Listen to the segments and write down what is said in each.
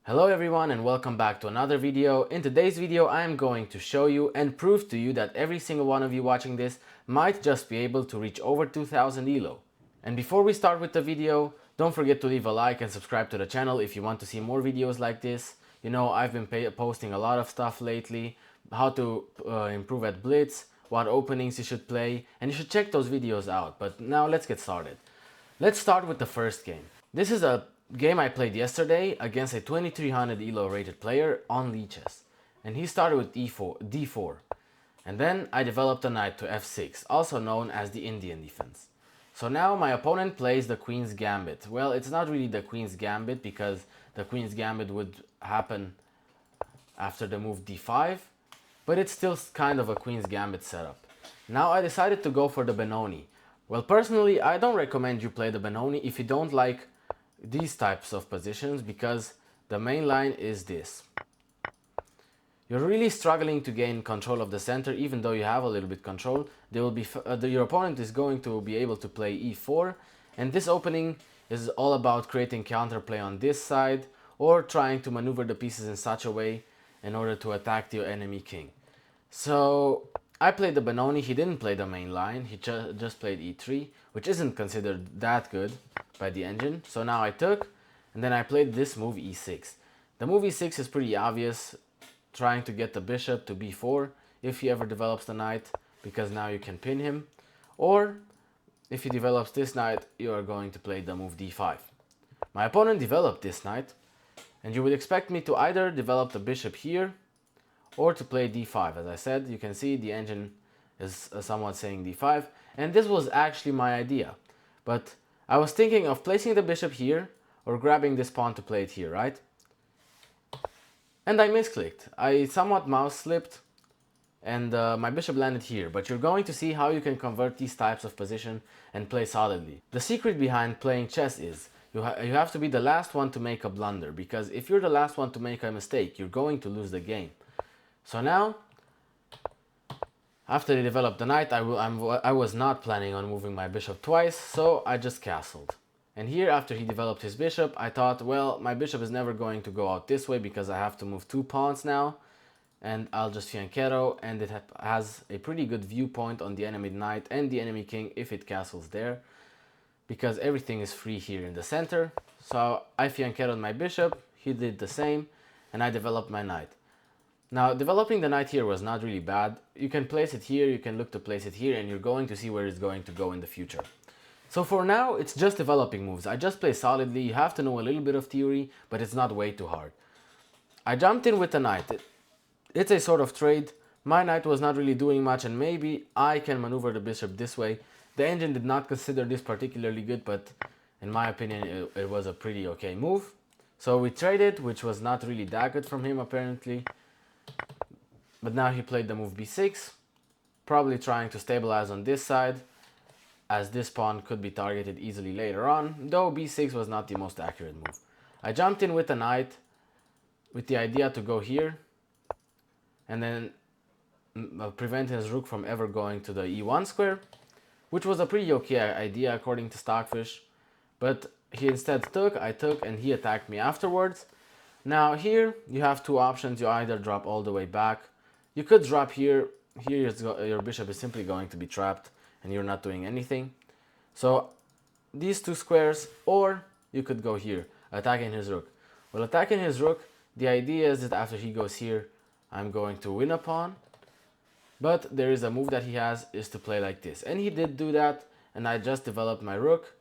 Hello everyone and welcome back to another video. In today's video I am going to show you and prove to you that every single one of you watching this might just be able to reach over 2000 elo. And before we start with the video, don't forget to leave a like and subscribe to the channel if you want to see more videos like this. You know, I've been posting a lot of stuff lately, how to improve at Blitz, what openings you should play, and you should check those videos out. But now let's get started. Let's start with the first game. This is a game I played yesterday against a 2300 elo rated player on leeches. And he started with d4. And then I developed a knight to f6, also known as the Indian defense. So now my opponent plays the Queen's Gambit. Well, it's not really the Queen's Gambit because the Queen's Gambit would happen after the move d5, but it's still kind of a Queen's Gambit setup. Now I decided to go for the Benoni. Well, personally, I don't recommend you play the Benoni if you don't like these types of positions because the main line is this. You're really struggling to gain control of the center, even though you have a little bit control. Your opponent is going to be able to play e4, and this opening is all about creating counterplay on this side or trying to maneuver the pieces in such a way in order to attack your enemy king. So I played the Benoni, he didn't play the main line, he just played e3, which isn't considered that good by the engine. So now I took, and then I played this move e6. The move e6 is pretty obvious, trying to get the bishop to b4 if he ever develops the knight, because now you can pin him. Or if he develops this knight, you are going to play the move d5. My opponent developed this knight, and you would expect me to either develop the bishop here or to play d5. As I said, you can see the engine is somewhat saying d5, and this was actually my idea. But I was thinking of placing the bishop here or grabbing this pawn to play it here, right? And I misclicked. I somewhat mouse slipped and my bishop landed here, but you're going to see how you can convert these types of position and play solidly. The secret behind playing chess is you have to be the last one to make a blunder, because if you're the last one to make a mistake, you're going to lose the game. So now, after he developed the knight, I was not planning on moving my bishop twice, so I just castled. And here, after he developed his bishop, I thought, well, my bishop is never going to go out this way because I have to move 2 pawns now, and I'll just fianchetto, and it has a pretty good viewpoint on the enemy knight and the enemy king if it castles there, because everything is free here in the center. So I fianchettoed my bishop, he did the same, and I developed my knight. Now, developing the knight here was not really bad. You can place it here, you can look to place it here, and you're going to see where it's going to go in the future. So for now, it's just developing moves. I just play solidly. You have to know a little bit of theory, but it's not way too hard. I jumped in with the knight. It's a sort of trade. My knight was not really doing much, and maybe I can maneuver the bishop this way. The engine did not consider this particularly good, but in my opinion, it was a pretty okay move. So we traded, which was not really that good from him apparently. But now he played the move b6, probably trying to stabilize on this side, as this pawn could be targeted easily later on, though b6 was not the most accurate move. I jumped in with the knight with the idea to go here and then prevent his rook from ever going to the e1 square, which was a pretty okay idea according to Stockfish, but he instead took, I took, and he attacked me afterwards. Now here you have two options. You either drop all the way back. You could drop here. Here your bishop is simply going to be trapped and you're not doing anything. So these two squares, or you could go here, attacking his rook. Well, attacking his rook, the idea is that after he goes here, I'm going to win a pawn. But there is a move that he has, is to play like this. And he did do that, and I just developed my rook.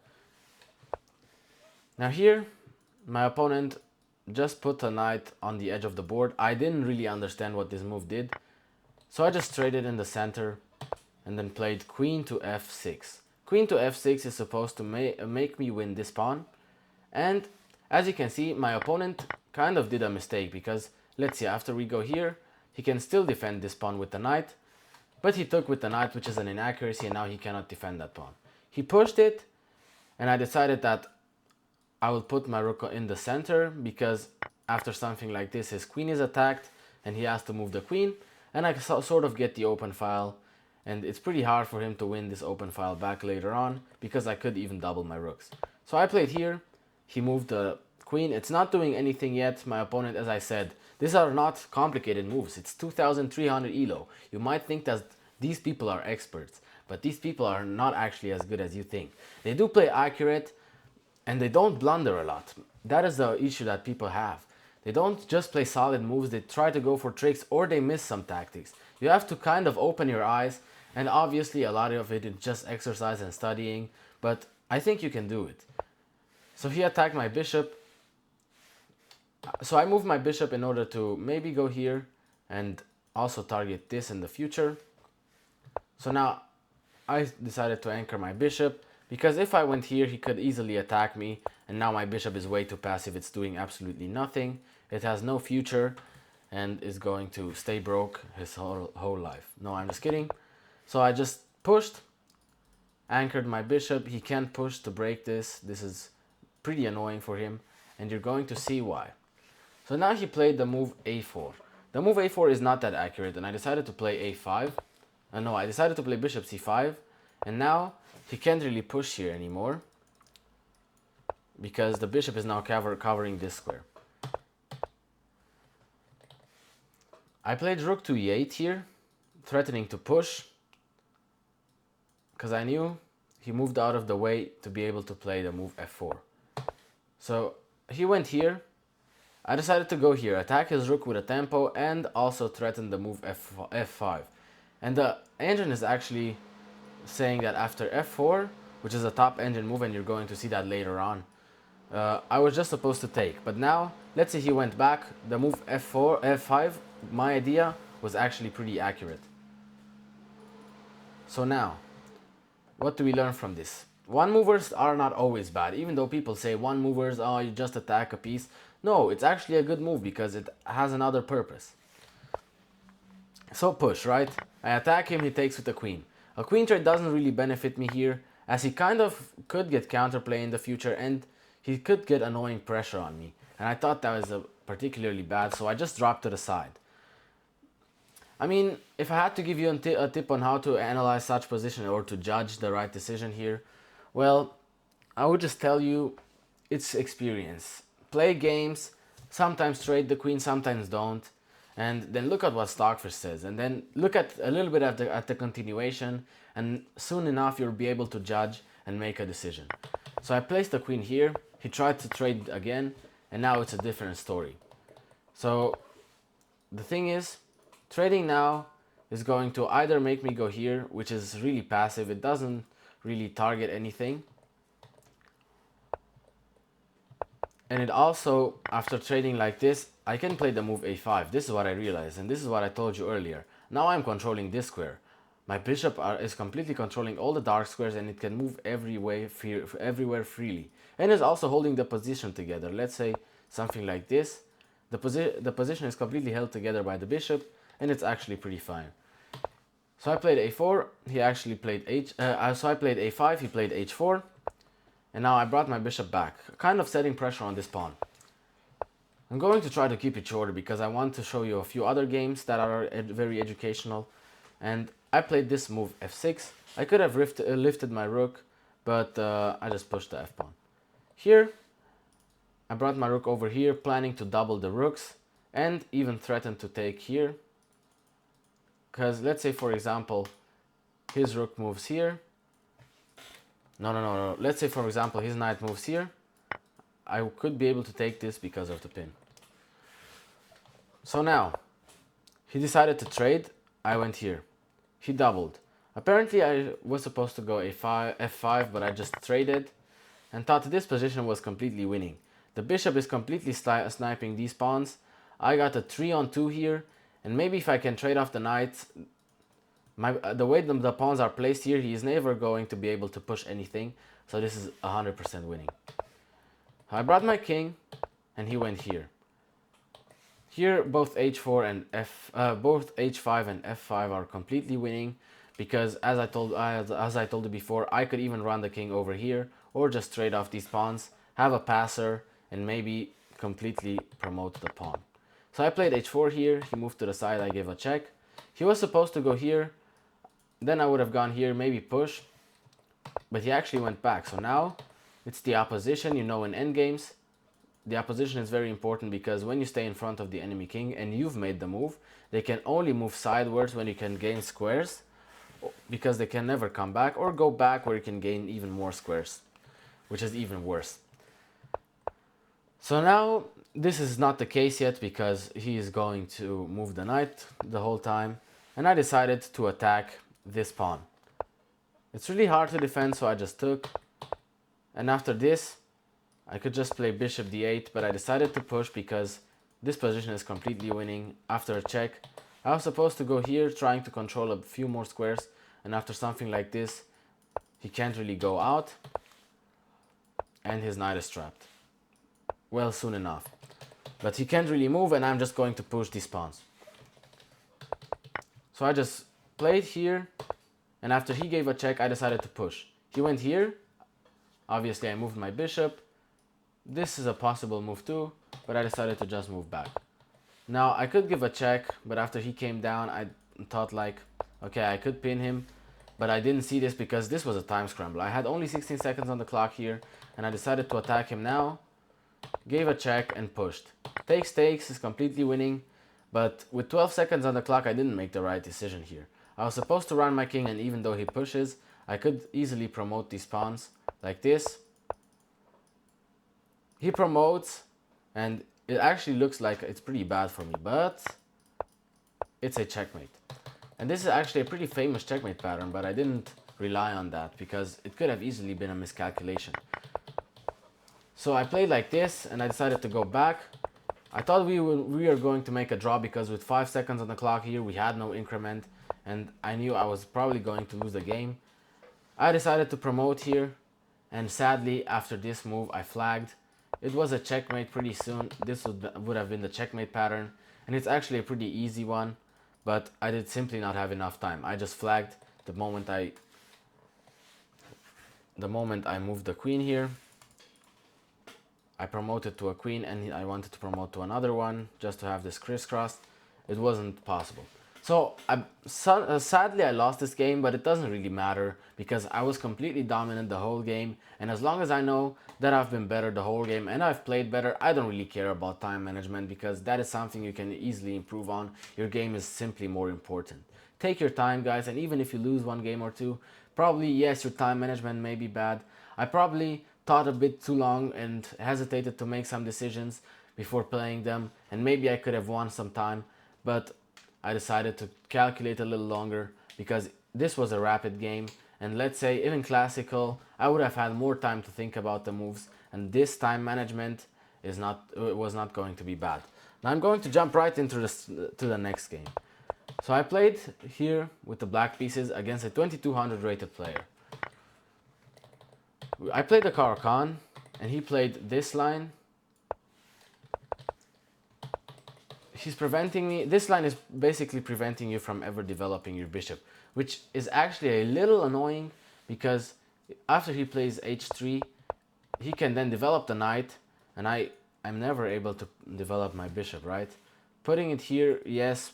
Now here, my opponent just put a knight on the edge of the board. I didn't really understand what this move did, so I just traded in the center and then played queen to f6. Queen to f6 is supposed to make me win this pawn, and as you can see, my opponent kind of did a mistake, because let's see, after we go here, he can still defend this pawn with the knight, but he took with the knight, which is an inaccuracy, and now he cannot defend that pawn. He pushed it, and I decided that I will put my rook in the center, because after something like this, his queen is attacked and he has to move the queen, and I sort of get the open file, and it's pretty hard for him to win this open file back later on, because I could even double my rooks. So I played here, he moved the queen. It's not doing anything yet. My opponent, as I said, these are not complicated moves. It's 2300 elo. You might think that these people are experts, but these people are not actually as good as you think. They do play accurate and they don't blunder a lot. That is the issue that people have. They don't just play solid moves, they try to go for tricks or they miss some tactics. You have to kind of open your eyes, and obviously a lot of it is just exercise and studying, but I think you can do it. So he attacked my bishop. So I moved my bishop in order to maybe go here and also target this in the future. So now I decided to anchor my bishop, because if I went here he could easily attack me, and now my bishop is way too passive. It's doing absolutely nothing. It has no future and is going to stay broke his whole life. No, I'm just kidding. So I just pushed, anchored my bishop. He can't push to break this. This is pretty annoying for him, and you're going to see why. So now he played the move a4. The move a4 is not that accurate, and I decided to play a5. No, I decided to play bishop c5, and now he can't really push here anymore because the bishop is now covering this square. I played rook to e8 here, threatening to push, because I knew he moved out of the way to be able to play the move f4. So he went here. I decided to go here, attack his rook with a tempo, and also threaten the move f5. And the engine is actually saying that after f4, which is a top engine move, and you're going to see that later on, I was just supposed to take. But now, let's say he went back, the move f4, f5, my idea was actually pretty accurate. So now, what do we learn from this? One movers are not always bad, even though people say one movers, oh, you just attack a piece. No, it's actually a good move because it has another purpose. So push, right? I attack him, he takes with the queen. A queen trade doesn't really benefit me here, as he kind of could get counterplay in the future and he could get annoying pressure on me. And I thought that was particularly bad, so I just dropped to the side. I mean, if I had to give you a tip on how to analyze such position or to judge the right decision here, well, I would just tell you it's experience. Play games, sometimes trade the queen, sometimes don't, and then look at what Stockfish says, and then look at a little bit at the continuation, and soon enough you'll be able to judge and make a decision. So I placed the queen here, he tried to trade again, and now it's a different story. So the thing is, trading now is going to either make me go here, which is really passive, it doesn't really target anything. And it also, after trading like this, I can play the move a5. This is what I realized, and this is what I told you earlier. Now I'm controlling this square. My bishop is completely controlling all the dark squares, and it can move everywhere freely. And is also holding the position together. Let's say something like this. The position is completely held together by the bishop, and it's actually pretty fine. So I played a4, he actually played so I played a5, he played h4. And now I brought my bishop back, kind of setting pressure on this pawn. I'm going to try to keep it shorter because I want to show you a few other games that are very educational. And I played this move f6. I could have lifted my rook, but I just pushed the f-pawn. Here, I brought my rook over here, planning to double the rooks, and even threatened to take here. Because let's say, for example, his rook moves here. No. Let's say, for example, his knight moves here. I could be able to take this because of the pin. So now, he decided to trade. I went here. He doubled. Apparently, I was supposed to go f5, but I just traded and thought this position was completely winning. The bishop is completely sniping these pawns. I got a 3-on-2 here, and maybe if I can trade off the knights, the way the pawns are placed here, he is never going to be able to push anything. So this is 100% winning. I brought my king, and he went here. Here, both h4 and both h5 and f5 are completely winning, because as I told you before, I could even run the king over here, or just trade off these pawns, have a passer, and maybe completely promote the pawn. So I played h4 here. He moved to the side. I gave a check. He was supposed to go here. Then I would have gone here, maybe push, but he actually went back. So now it's the opposition. You know, in endgames, the opposition is very important because when you stay in front of the enemy king and you've made the move, they can only move sidewards when you can gain squares, because they can never come back, or go back where you can gain even more squares, which is even worse. So now this is not the case yet because he is going to move the knight the whole time, and I decided to attack this pawn. It's really hard to defend, so I just took, and after this I could just play bishop d8, but I decided to push because this position is completely winning. After a check, I was supposed to go here trying to control a few more squares, and after something like this he can't really go out and his knight is trapped. Well, soon enough. But he can't really move, and I'm just going to push these pawns. So I just played here, and after he gave a check, I decided to push. He went here. Obviously, I moved my bishop. This is a possible move too, but I decided to just move back. Now, I could give a check, but after he came down, I thought like, okay, I could pin him, but I didn't see this because this was a time scramble. I had only 16 seconds on the clock here, and I decided to attack him now. Gave a check and pushed. Takes is completely winning, but with 12 seconds on the clock, I didn't make the right decision here. I was supposed to run my king, and even though he pushes, I could easily promote these pawns like this. He promotes, and it actually looks like it's pretty bad for me, but it's a checkmate. And this is actually a pretty famous checkmate pattern, but I didn't rely on that because it could have easily been a miscalculation. So I played like this, and I decided to go back. I thought we were going to make a draw because with 5 seconds on the clock here, we had no increment, and I knew I was probably going to lose the game. I decided to promote here, and sadly, after this move, I flagged. It was a checkmate pretty soon. This would have been the checkmate pattern, and it's actually a pretty easy one, but I did simply not have enough time. I just flagged the moment I moved the queen here. I promoted to a queen, and I wanted to promote to another one just to have this crisscross. It wasn't possible. So sadly I lost this game, but it doesn't really matter because I was completely dominant the whole game, and as long as I know that I've been better the whole game and I've played better, I don't really care about time management because that is something you can easily improve on. Your game is simply more important. Take your time, guys, and even if you lose one game or two, probably yes, your time management may be bad. I probably thought a bit too long and hesitated to make some decisions before playing them, and maybe I could have won some time, but I decided to calculate a little longer because this was a rapid game, and let's say even classical I would have had more time to think about the moves, and this time management was not going to be bad. Now I'm going to jump right into the next game. So I played here with the black pieces against a 2200 rated player. I played the Caro-Kann, and he played this line. He's preventing me. This line is basically preventing you from ever developing your bishop, which is actually a little annoying because after he plays h3, he can then develop the knight, and I'm never able to develop my bishop, right? Putting it here, yes,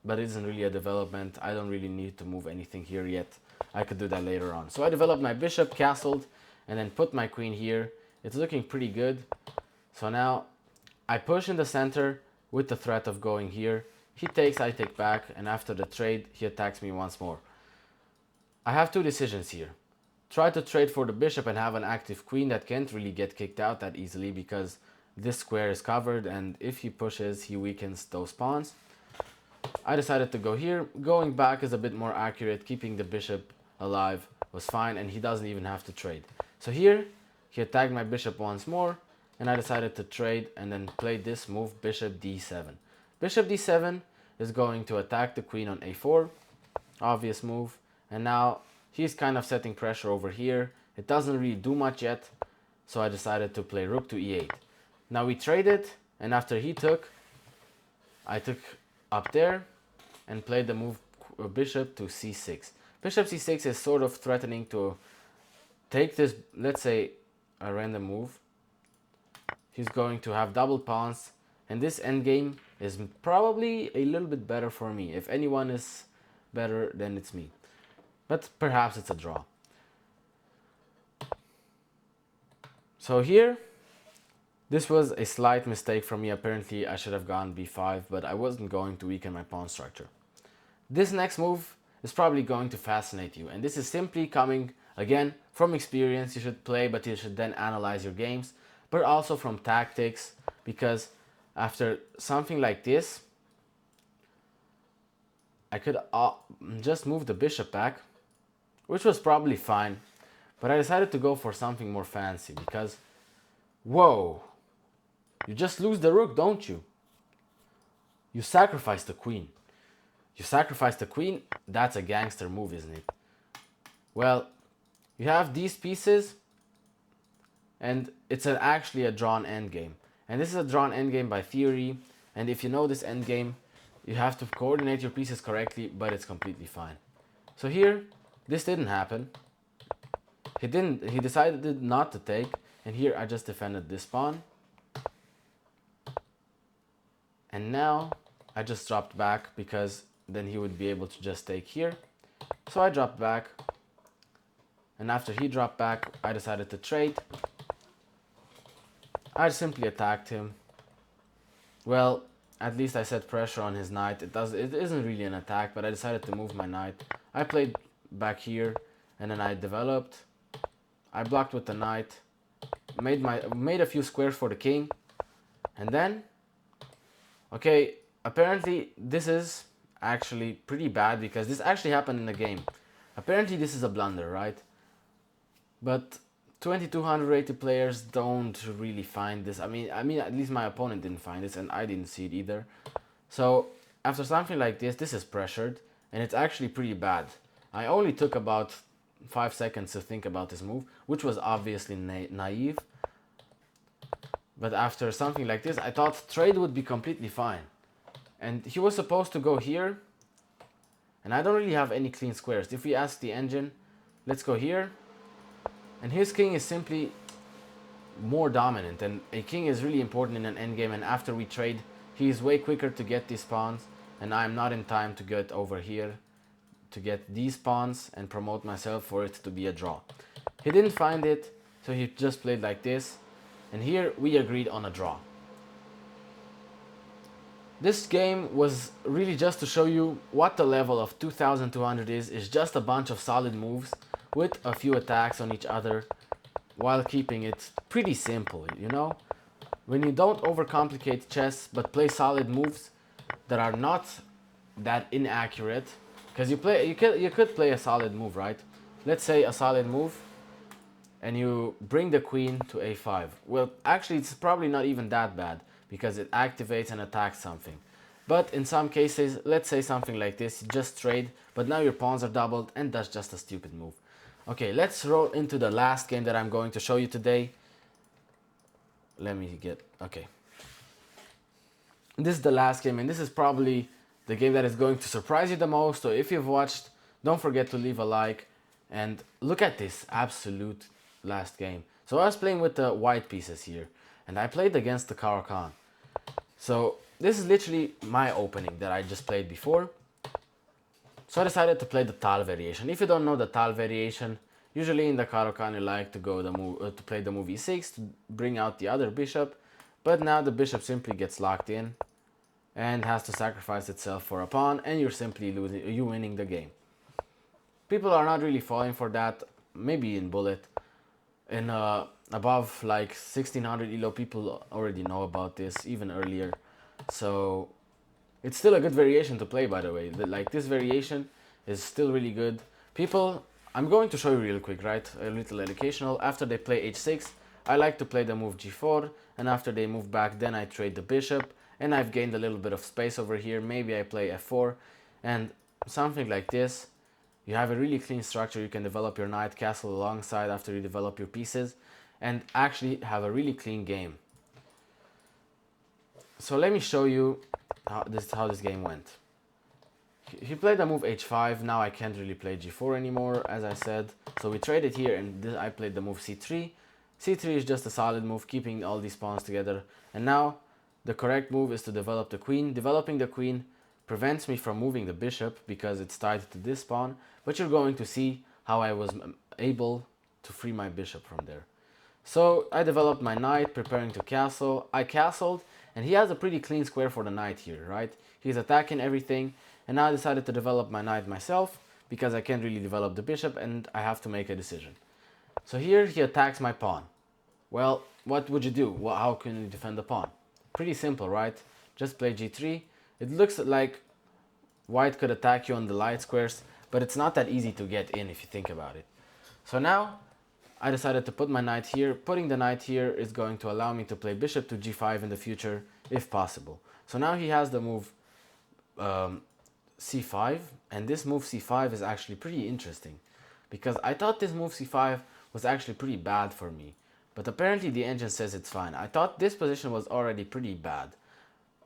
but it isn't really a development. I don't really need to move anything here yet. I could do that later on. So I developed my bishop, castled, and then put my queen here. It's looking pretty good. So now I push in the center with the threat of going here. He takes, I take back, and after the trade, he attacks me once more. I have two decisions here. Try to trade for the bishop and have an active queen that can't really get kicked out that easily because this square is covered, and if he pushes, he weakens those pawns. I decided to go here. Going back is a bit more accurate. Keeping the bishop alive was fine, and he doesn't even have to trade. So here, he attacked my bishop once more, and I decided to trade and then play this move, bishop d7. Bishop d7 is going to attack the queen on a4. Obvious move. And now he's kind of setting pressure over here. It doesn't really do much yet, so I decided to play rook to e8. Now we traded, and after he took, I took up there and played the move bishop to c6. Bishop c6 is sort of threatening to take this, let's say, a random move. He's going to have double pawns, and this endgame is probably a little bit better for me. If anyone is better, then it's me. But perhaps it's a draw. So here, This was a slight mistake from me. Apparently I should have gone b5, but I wasn't going to weaken my pawn structure. This next move is probably going to fascinate you, and this is simply coming, again, from experience. You should play, but you should then analyze your games, but also from tactics, because after something like this, I could just move the bishop back, which was probably fine, but I decided to go for something more fancy, because, whoa, you just lose the rook, don't you? You sacrifice the queen. You sacrifice the queen, that's a gangster move, isn't it? Well, you have these pieces, and it's actually a drawn endgame. And this is a drawn endgame by theory, and if you know this endgame, you have to coordinate your pieces correctly, but it's completely fine. So here, this didn't happen. He decided not to take, and here I just defended this pawn. And now I just dropped back, because then he would be able to just take here. So I dropped back, and after he dropped back, I decided to trade. I simply attacked him. Well, at least I set pressure on his knight. It isn't really an attack, but I decided to move my knight. I played back here, and then I developed. I blocked with the knight, made a few squares for the king, and then, okay, apparently this is actually pretty bad, because this actually happened in the game. Apparently this is a blunder, right? But 2200 rated players don't really find this. I mean, at least my opponent didn't find this, and I didn't see it either. So after something like this is pressured, and it's actually pretty bad. I only took about 5 seconds to think about this move, which was obviously naive. But after something like this, I thought trade would be completely fine. And he was supposed to go here, and I don't really have any clean squares. If we ask the engine, let's go here, and his king is simply more dominant, and a king is really important in an endgame, and after we trade, he is way quicker to get these pawns, and I'm not in time to get over here to get these pawns and promote myself for it to be a draw. He didn't find it, so he just played like this, and here we agreed on a draw. This game was really just to show you what the level of 2200 is just a bunch of solid moves with a few attacks on each other while keeping it pretty simple, you know? When you don't overcomplicate chess but play solid moves that are not that inaccurate, because you could play a solid move, right? Let's say a solid move and you bring the queen to a5. Well, actually it's probably not even that bad, because it activates and attacks something. But in some cases, let's say something like this, you just trade, but now your pawns are doubled, and that's just a stupid move. Okay, let's roll into the last game that I'm going to show you today. Okay. This is the last game, and this is probably the game that is going to surprise you the most. So if you've watched, don't forget to leave a like, and look at this absolute last game. So I was playing with the white pieces here, and I played against the Caro-Kann. So this is literally my opening that I just played before. So I decided to play the Tal variation. If you don't know the Tal variation, usually in the Caro-Kann you like to go to play the move e6 to bring out the other bishop, but now the bishop simply gets locked in and has to sacrifice itself for a pawn, and you're simply winning the game. People are not really falling for that. Maybe in Bullet, in above like 1600 Elo, people already know about this even earlier. So it's still a good variation to play, by the way. Like, this variation is still really good. People, I'm going to show you real quick, right? A little educational. After they play h6, I like to play the move g4, and after they move back, then I trade the bishop, and I've gained a little bit of space over here. Maybe I play f4, and something like this. You have a really clean structure. You can develop your knight castle alongside after you develop your pieces, and actually have a really clean game. So let me show you how this game went. He played the move h5. Now I can't really play g4 anymore, as I said. So we traded here, and I played the move c3. c3 is just a solid move, keeping all these pawns together. And now the correct move is to develop the queen. Developing the queen prevents me from moving the bishop because it's tied to this pawn. But you're going to see how I was able to free my bishop from there. So I developed my knight, preparing to castle. I castled, and he has a pretty clean square for the knight here, right? He's attacking everything, and now I decided to develop my knight myself, because I can't really develop the bishop, and I have to make a decision. So here he attacks my pawn. Well, what would you do? Well, how can you defend the pawn? Pretty simple, right? Just play g3. It looks like white could attack you on the light squares, but it's not that easy to get in if you think about it. So now I decided to put my knight here. Putting the knight here is going to allow me to play bishop to g5 in the future if possible. So now he has the move c5, and this move c5 is actually pretty interesting because I thought this move c5 was actually pretty bad for me, but apparently the engine says it's fine. I thought this position was already pretty bad,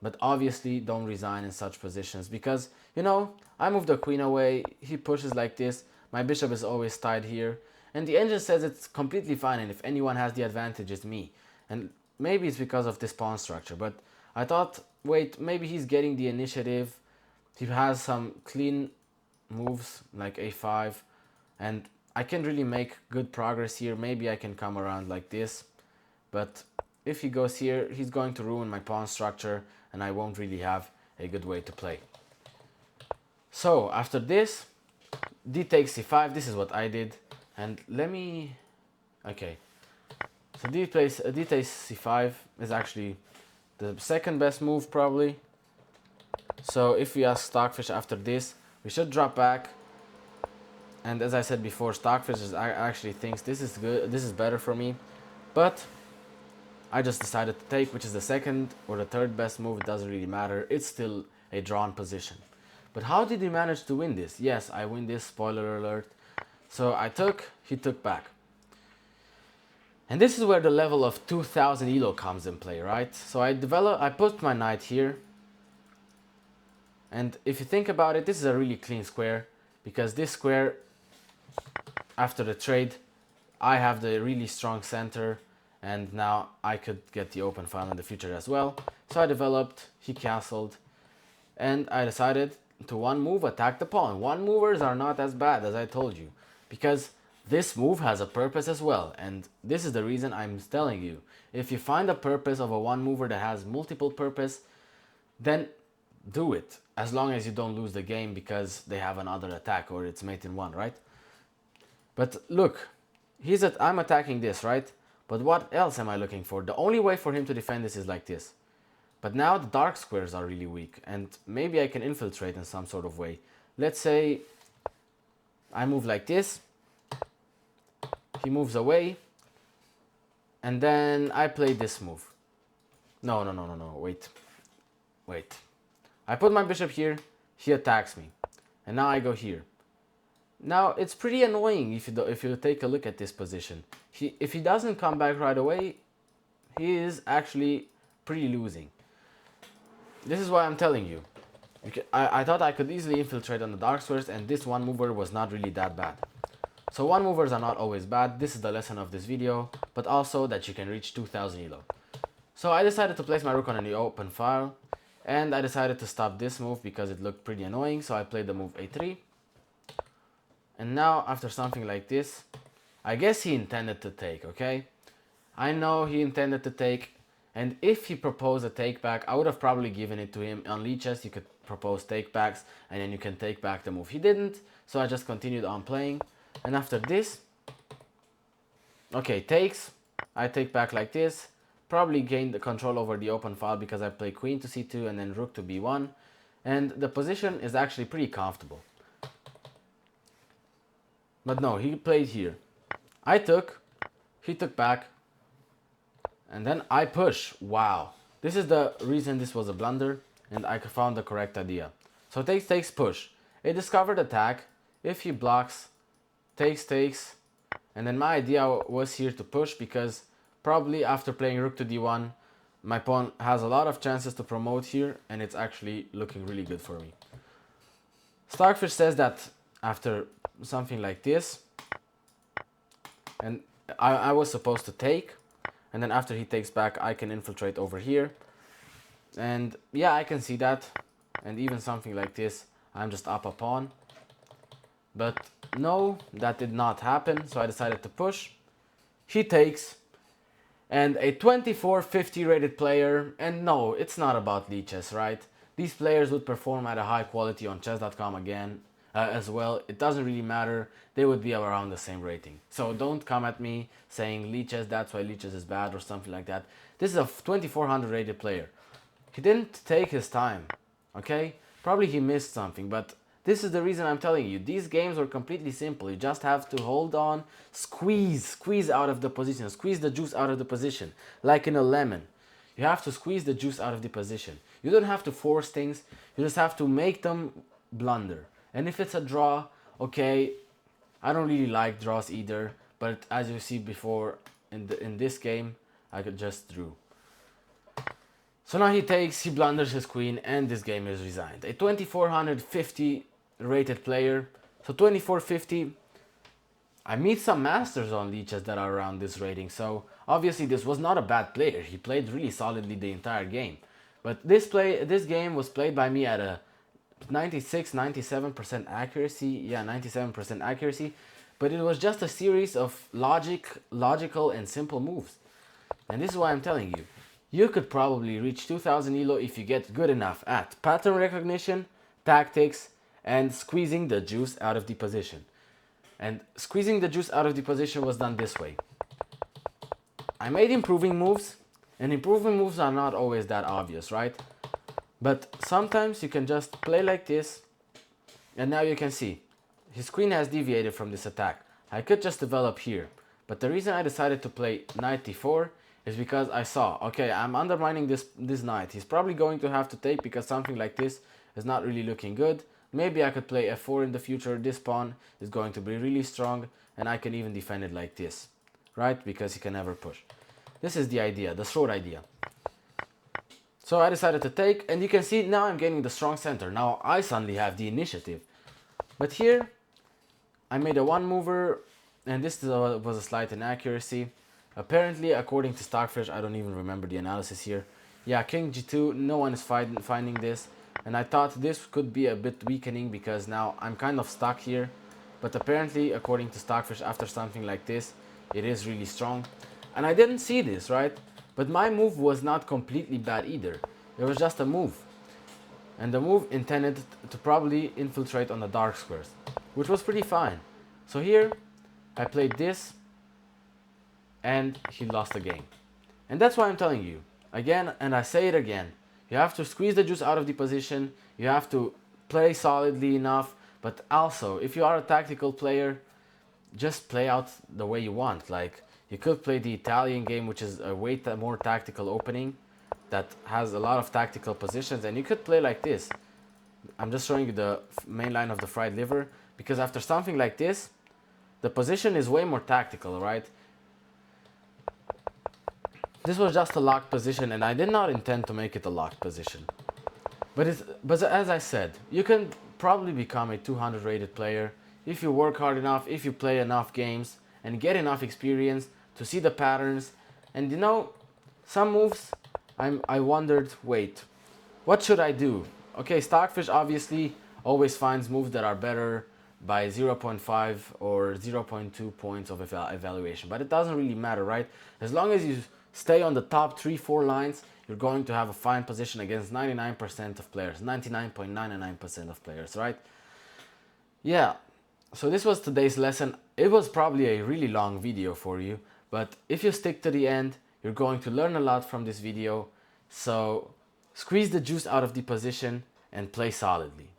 but obviously don't resign in such positions because, you know, I move the queen away, he pushes like this, my bishop is always tied here, and the engine says it's completely fine, and if anyone has the advantage it's me. And maybe it's because of this pawn structure, but I thought, wait, maybe he's getting the initiative, he has some clean moves like a5, and I can really make good progress here. Maybe I can come around like this, but if he goes here, he's going to ruin my pawn structure, and I won't really have a good way to play. So after this, d takes c5, this is what I did, and let me, okay, so d takes c5 is actually the second best move probably. So if we ask Stockfish after this, we should drop back, and as I said before, Stockfish actually thinks this is good, this is better for me, but I just decided to take, which is the second or the third best move, it doesn't really matter, it's still a drawn position. But how did he manage to win this? Yes, I win this, spoiler alert. So I took, he took back. And this is where the level of 2000 elo comes in play, right? So I put my knight here. And if you think about it, this is a really clean square, because this square, after the trade, I have the really strong center, and now I could get the open file in the future as well. So I developed, he castled, and I decided to one move attack the pawn. One movers are not as bad as I told you, because this move has a purpose as well, and this is the reason I'm telling you. If you find a purpose of a one mover that has multiple purpose, then do it, as long as you don't lose the game because they have another attack or it's mate in one, right? But look, I'm attacking this, right? But what else am I looking for? The only way for him to defend this is like this. But now the dark squares are really weak, and maybe I can infiltrate in some sort of way. Let's say I move like this, he moves away, and then I play this move. No, wait. I put my bishop here, he attacks me, and now I go here. Now it's pretty annoying if you take a look at this position. If he doesn't come back right away, he is actually pretty losing. This is why I'm telling you. I thought I could easily infiltrate on the dark squares, and this one mover was not really that bad. So one movers are not always bad. This is the lesson of this video, but also that you can reach 2000 elo. So I decided to place my rook on the open file, and I decided to stop this move because it looked pretty annoying, so I played the move a3. And now after something like this, I guess he intended to take, okay? I know he intended to take, and if he proposed a take back, I would have probably given it to him. On lead chess you could propose take backs, and then you can take back the move. He didn't, so I just continued on playing. And after this, okay, takes, I take back like this, probably gained the control over the open file because I play queen to c2 and then rook to b1, and the position is actually pretty comfortable. But no, he played here. I took, he took back, and then I push. Wow, this is the reason this was a blunder, and I found the correct idea. So takes, push. A discovered attack. If he blocks, takes, and then my idea was here to push because probably after playing rook to d1, my pawn has a lot of chances to promote here, and it's actually looking really good for me. Starkfish says that after something like this, and I was supposed to take, and then after he takes back, I can infiltrate over here. And yeah, I can see that, and even something like this, I'm just up a pawn. But no, that did not happen, so I decided to push. He takes, and a 2450 rated player. And no, it's not about leeches, right? These players would perform at a high quality on chess.com again as well. It doesn't really matter. They would be around the same rating. So don't come at me saying leeches, that's why leeches is bad or something like that. This is a 2400 rated player. He didn't take his time, okay? Probably he missed something, but this is the reason I'm telling you. These games are completely simple. You just have to hold on, squeeze out of the position, squeeze the juice out of the position, like in a lemon. You have to squeeze the juice out of the position. You don't have to force things. You just have to make them blunder. And if it's a draw, okay, I don't really like draws either. But as you see before, in this game, I could just drew. So now he blunders his queen, and this game is resigned. A 2450 rated player. So 2450. I meet some masters on leeches that are around this rating. So obviously this was not a bad player. He played really solidly the entire game. But this game was played by me at a 97% accuracy. Yeah, 97% accuracy. But it was just a series of logical and simple moves. And this is why I'm telling you. You could probably reach 2000 elo if you get good enough at pattern recognition, tactics, and squeezing the juice out of the position. And squeezing the juice out of the position was done this way. I made improving moves, and improving moves are not always that obvious, right? But sometimes you can just play like this, and now you can see his queen has deviated from this attack. I could just develop here, but the reason I decided to play knight d4 is because I saw, okay, I'm undermining this knight. He's probably going to have to take because something like this is not really looking good. Maybe I could play f4 in the future. This pawn is going to be really strong, and I can even defend it like this, right? Because he can never push. This is the idea, the short idea. So I decided to take, and you can see now I'm gaining the strong center. Now I suddenly have the initiative. But here, I made a one mover, and this was a slight inaccuracy. Apparently, according to Stockfish, I don't even remember the analysis here. Yeah, king g2, no one is finding this. And I thought this could be a bit weakening because now I'm kind of stuck here. But apparently, according to Stockfish, after something like this, it is really strong. And I didn't see this, right? But my move was not completely bad either. It was just a move. And the move intended to probably infiltrate on the dark squares, which was pretty fine. So here, I played this, and he lost the game. And that's why I'm telling you, again, and I say it again, you have to squeeze the juice out of the position, you have to play solidly enough, but also, if you are a tactical player, just play out the way you want. Like, you could play the Italian game, which is a way more tactical opening, that has a lot of tactical positions, and you could play like this. I'm just showing you the main line of the fried liver, because after something like this, the position is way more tactical, right? This was just a locked position, and I did not intend to make it a locked position. But as I said, you can probably become a 200 rated player if you work hard enough, if you play enough games, and get enough experience to see the patterns. And you know, some moves, I wondered, wait, what should I do? Okay, Stockfish obviously always finds moves that are better by 0.5 or 0.2 points of evaluation, but it doesn't really matter, right? As long as you stay on the top 3-4 lines, you're going to have a fine position against 99% of players, 99.99% of players, right? Yeah, so this was today's lesson. It was probably a really long video for you, but if you stick to the end, you're going to learn a lot from this video. So squeeze the juice out of the position and play solidly.